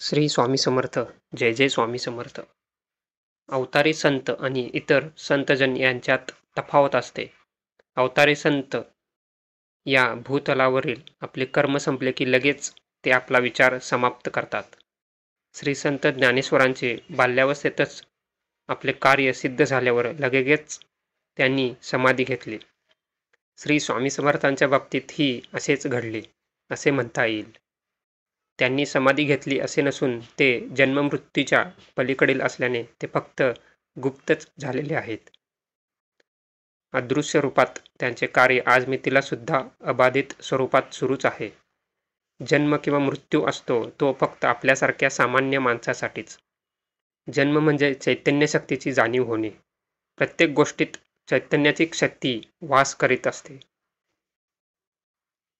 श्री स्वामी समर्थ. जय जय स्वामी समर्थ. अवतारी संत आणि इतर संतजन यांच्यात तफावत असते. अवतारी संत या भूतलावरील आपले कर्म संपले की लगेच ते आपला विचार समाप्त करतात. श्री संत ज्ञानेश्वरांचे बाल्यावस्थेतच आपले कार्य सिद्ध झाल्यावर लगेच त्यांनी समाधी घेतली. श्री स्वामी समर्थांच्या बाबतीतही असेच घडले असे म्हणता येईल. त्यांनी समाधी घेतली असे नसून ते जन्ममृत्यूच्या पलीकडील असल्याने ते फक्त गुप्तच झालेले आहेत. अदृश्य रूपात त्यांचे कार्य आज मितीला सुद्धा अबाधित स्वरूपात सुरूच आहे. जन्म किंवा मृत्यू असतो तो फक्त आपल्यासारख्या सामान्य माणसासाठीच. जन्म म्हणजे चैतन्य शक्तीची जाणीव होणे. प्रत्येक गोष्टीत चैतन्याची शक्ती वास करीत असते.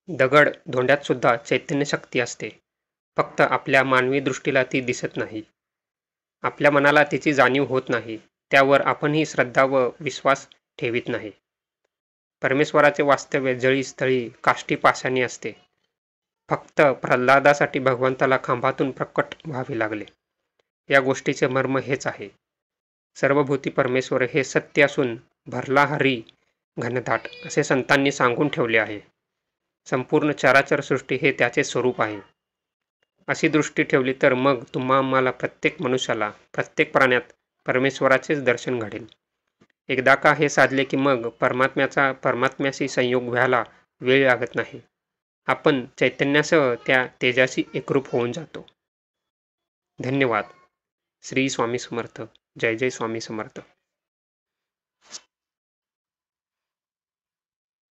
दगड धोंड्यात सुद्धा चैतन्य शक्ती असते. फक्त आपल्या मानवी दृष्टीला ती दिसत नाही. आपल्या मनाला तिची जाणीव होत नाही. त्यावर आपणही श्रद्धा व विश्वास ठेवीत नाही. परमेश्वराचे वास्तव्य जळी स्थळी काष्टी पाषाणी असते. फक्त प्रल्हादासाठी भगवंताला खांबातून प्रकट व्हावे लागले. या गोष्टीचे मर्म हेच आहे. सर्वभूती परमेश्वर हे सत्य असून भरला हरी घनदाट असे संतांनी सांगून ठेवले आहे. संपूर्ण चराचर सृष्टी हे त्याचे स्वरूप आहे. अशी दृष्टी ठेवली तर मग तुम्हाला प्रत्येक मनुष्याला प्रत्येक प्राण्यात परमेश्वराचेच दर्शन घडेल. एकदा का हे साधले की मग परमात्म्याशी संयोग व्हायला वेळ लागत नाही. आपण चैतन्यासह त्या तेजाशी एकरूप होऊन जातो. धन्यवाद. श्री स्वामी समर्थ. जय जय स्वामी समर्थ.